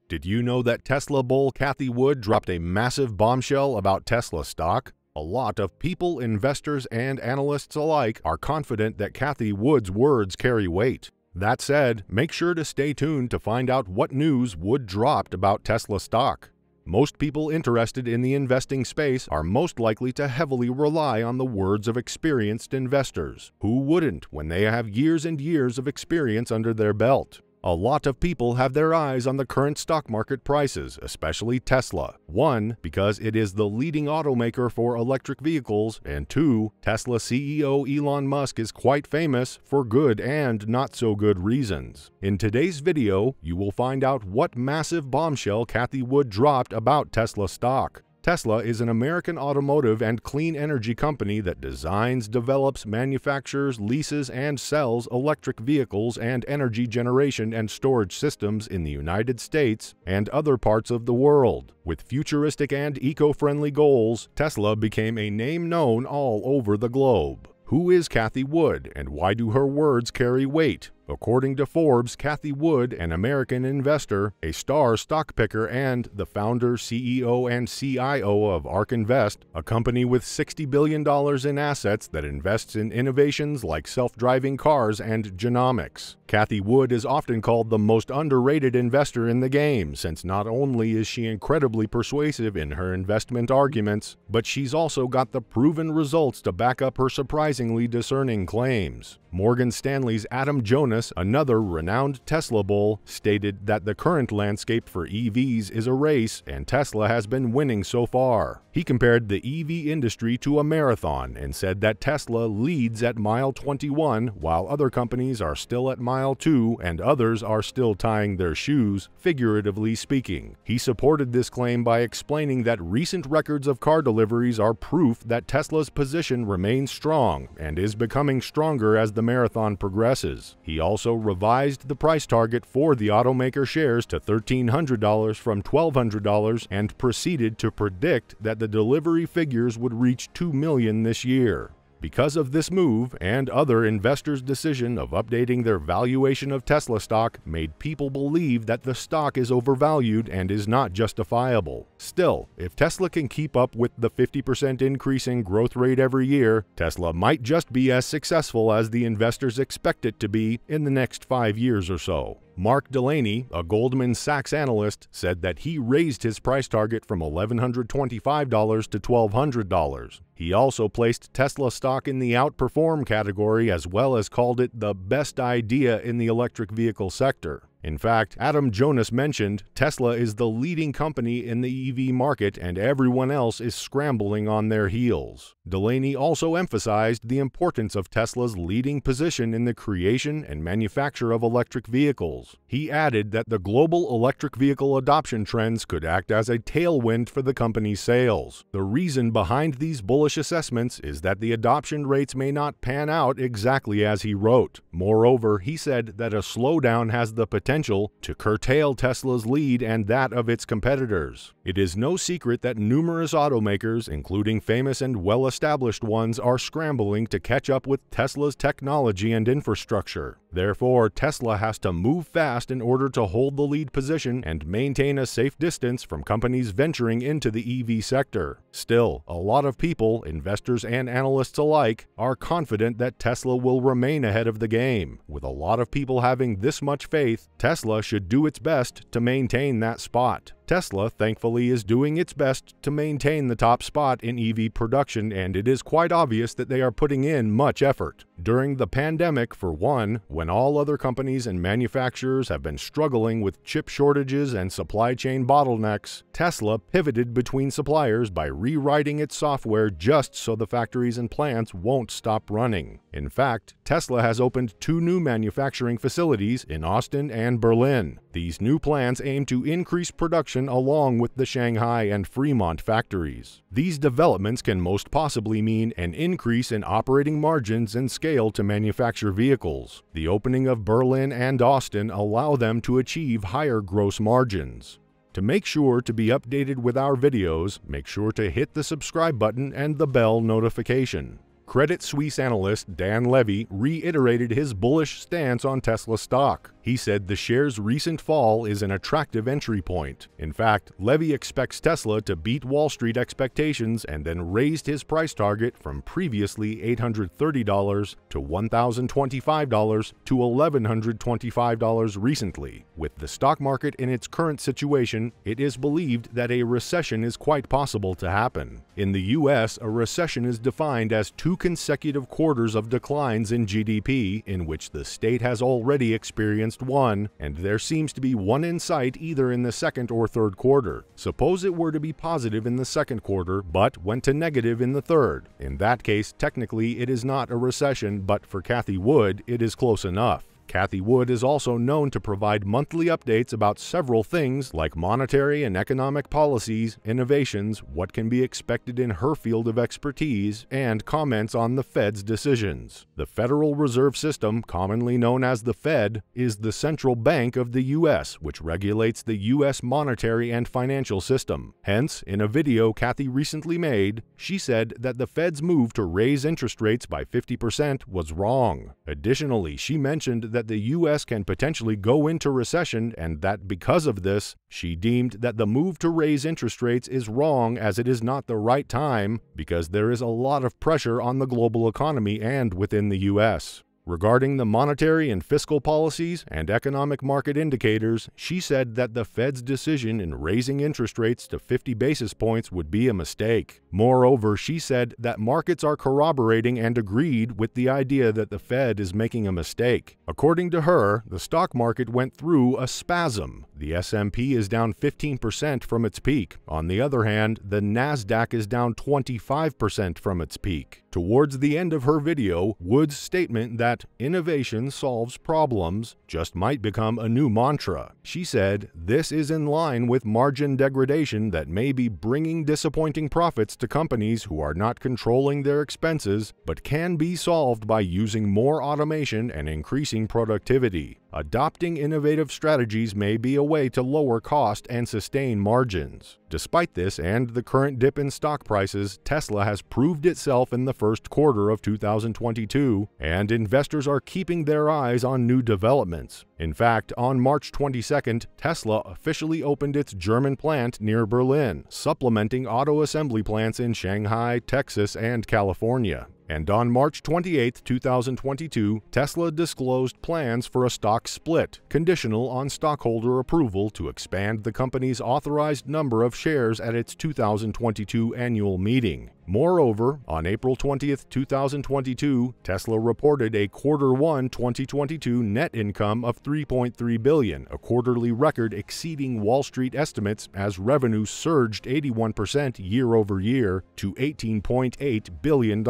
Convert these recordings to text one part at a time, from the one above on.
Did you know that Tesla bull Cathie Wood dropped a massive bombshell about Tesla stock? A lot of people, investors, and analysts alike are confident that Cathie Wood's words carry weight. That said, make sure to stay tuned to find out what news Wood dropped about Tesla stock. Most people interested in the investing space are most likely to heavily rely on the words of experienced investors. Who wouldn't when they have years and years of experience under their belt? A lot of people have their eyes on the current stock market prices, especially Tesla. 1, because it is the leading automaker for electric vehicles, and 2, Tesla CEO Elon Musk is quite famous for good and not so good reasons. In today's video, you will find out what massive bombshell Cathie Wood dropped about Tesla stock. Tesla is an American automotive and clean energy company that designs, develops, manufactures, leases, and sells electric vehicles and energy generation and storage systems in the United States and other parts of the world. With futuristic and eco-friendly goals, Tesla became a name known all over the globe. Who is Cathie Wood, and why do her words carry weight? According to Forbes, Cathie Wood, an American investor, a star stock picker, and the founder, CEO, and CIO of ARK Invest, a company with $60 billion in assets that invests in innovations like self-driving cars and genomics. Cathie Wood is often called the most underrated investor in the game, since not only is she incredibly persuasive in her investment arguments, but she's also got the proven results to back up her surprisingly discerning claims. Morgan Stanley's Adam Jonas, another renowned Tesla bull, stated that the current landscape for EVs is a race and Tesla has been winning so far. He compared the EV industry to a marathon and said that Tesla leads at mile 21 while other companies are still at mile 2 and others are still tying their shoes, figuratively speaking. He supported this claim by explaining that recent records of car deliveries are proof that Tesla's position remains strong and is becoming stronger as the marathon progresses. He also revised the price target for the automaker shares to $1,300 from $1,200 and proceeded to predict that the delivery figures would reach 2 million this year. Because of this move and other investors' decision of updating their valuation of Tesla stock made people believe that the stock is overvalued and is not justifiable. Still, if Tesla can keep up with the 50% increase in growth rate every year, Tesla might just be as successful as the investors expect it to be in the next 5 years or so. Mark Delaney, a Goldman Sachs analyst, said that he raised his price target from $1,125 to $1,200. He also placed Tesla stock in the outperform category as well as called it the best idea in the electric vehicle sector. In fact, Adam Jonas mentioned Tesla is the leading company in the EV market and everyone else is scrambling on their heels. Delaney also emphasized the importance of Tesla's leading position in the creation and manufacture of electric vehicles. He added that the global electric vehicle adoption trends could act as a tailwind for the company's sales. The reason behind these bullish assessments is that the adoption rates may not pan out exactly as he wrote. Moreover, he said that a slowdown has the potential to curtail Tesla's lead and that of its competitors. It is no secret that numerous automakers, including famous and well-established ones, are scrambling to catch up with Tesla's technology and infrastructure. Therefore, Tesla has to move fast in order to hold the lead position and maintain a safe distance from companies venturing into the EV sector. Still, a lot of people, investors and analysts alike, are confident that Tesla will remain ahead of the game. With a lot of people having this much faith, Tesla should do its best to maintain that spot. Tesla, thankfully, is doing its best to maintain the top spot in EV production, and it is quite obvious that they are putting in much effort. During the pandemic, for one, when all other companies and manufacturers have been struggling with chip shortages and supply chain bottlenecks, Tesla pivoted between suppliers by rewriting its software just so the factories and plants won't stop running. In fact, Tesla has opened 2 new manufacturing facilities in Austin and Berlin. These new plants aim to increase production along with the Shanghai and Fremont factories. These developments can most possibly mean an increase in operating margins and scale to manufacture vehicles. The opening of Berlin and Austin allow them to achieve higher gross margins. To make sure to be updated with our videos, make sure to hit the subscribe button and the bell notification. Credit Suisse analyst Dan Levy reiterated his bullish stance on Tesla stock. He He said the share's recent fall is an attractive entry point. In fact, Levy expects Tesla to beat Wall Street expectations and then raised his price target from previously $830 to $1,025 to $1,125 recently. With the stock market in its current situation, it is believed that a recession is quite possible to happen. In the U.S., a recession is defined as 2 consecutive quarters of declines in GDP, in which the state has already experienced one, and there seems to be one in sight either in the second or third quarter. Suppose it were to be positive in the second quarter, but went to negative in the third. In that case, technically it is not a recession, but for Cathie Wood, it is close enough. Cathie Wood is also known to provide monthly updates about several things like monetary and economic policies, innovations, what can be expected in her field of expertise, and comments on the Fed's decisions. The Federal Reserve System, commonly known as the Fed, is the central bank of the U.S., which regulates the U.S. monetary and financial system. Hence, in a video Cathie recently made, she said that the Fed's move to raise interest rates by 50% was wrong. Additionally, she mentioned that the U.S. can potentially go into recession and that because of this, she deemed that the move to raise interest rates is wrong as it is not the right time because there is a lot of pressure on the global economy and within the U.S. Regarding the monetary and fiscal policies and economic market indicators, she said that the Fed's decision in raising interest rates to 50 basis points would be a mistake. Moreover, she said that markets are corroborating and agreed with the idea that the Fed is making a mistake. According to her, the stock market went through a spasm. The S&P is down 15% from its peak. On the other hand, the NASDAQ is down 25% from its peak. Towards the end of her video, Wood's statement that innovation solves problems just might become a new mantra. She said, "This is in line with margin degradation that may be bringing disappointing profits to companies who are not controlling their expenses, but can be solved by using more automation and increasing productivity. Adopting innovative strategies may be a way to lower cost and sustain margins." Despite this and the current dip in stock prices, Tesla has proved itself in the first quarter of 2022, and investors are keeping their eyes on new developments. In fact, on March 22nd, Tesla officially opened its German plant near Berlin, supplementing auto assembly plants in Shanghai, Texas, and California. And on March 28, 2022, Tesla disclosed plans for a stock split, conditional on stockholder approval to expand the company's authorized number of shares at its 2022 annual meeting. Moreover, on April 20, 2022, Tesla reported a Q1 2022 net income of $3.3 billion, a quarterly record exceeding Wall Street estimates as revenue surged 81% year-over-year to $18.8 billion.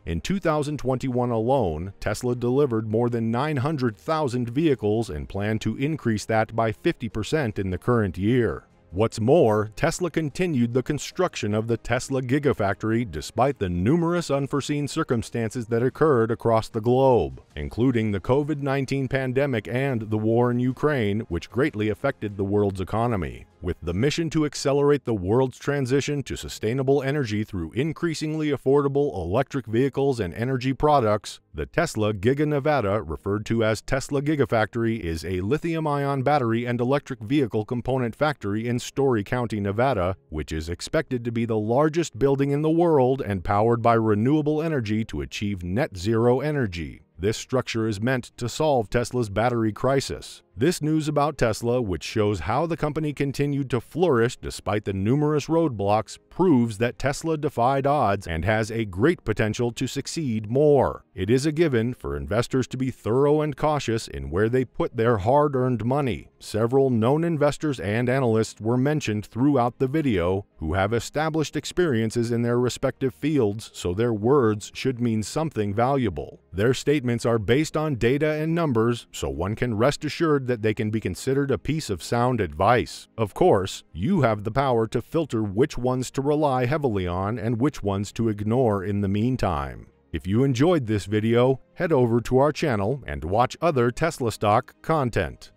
In 2021 alone, Tesla delivered more than 900,000 vehicles and planned to increase that by 50% in the current year. What's more, Tesla continued the construction of the Tesla Gigafactory despite the numerous unforeseen circumstances that occurred across the globe, including the COVID-19 pandemic and the war in Ukraine, which greatly affected the world's economy. With the mission to accelerate the world's transition to sustainable energy through increasingly affordable electric vehicles and energy products, the Tesla Giga Nevada, referred to as Tesla Gigafactory, is a lithium-ion battery and electric vehicle component factory in Story County, Nevada, which is expected to be the largest building in the world and powered by renewable energy to achieve net zero energy. This structure is meant to solve Tesla's battery crisis. This news about Tesla, which shows how the company continued to flourish despite the numerous roadblocks, proves that Tesla defied odds and has a great potential to succeed more. It is a given for investors to be thorough and cautious in where they put their hard-earned money. Several known investors and analysts were mentioned throughout the video who have established experiences in their respective fields, so their words should mean something valuable. Their statements are based on data and numbers, so one can rest assured that they can be considered a piece of sound advice. Of course, you have the power to filter which ones to rely heavily on and which ones to ignore in the meantime. If you enjoyed this video, head over to our channel and watch other Tesla stock content.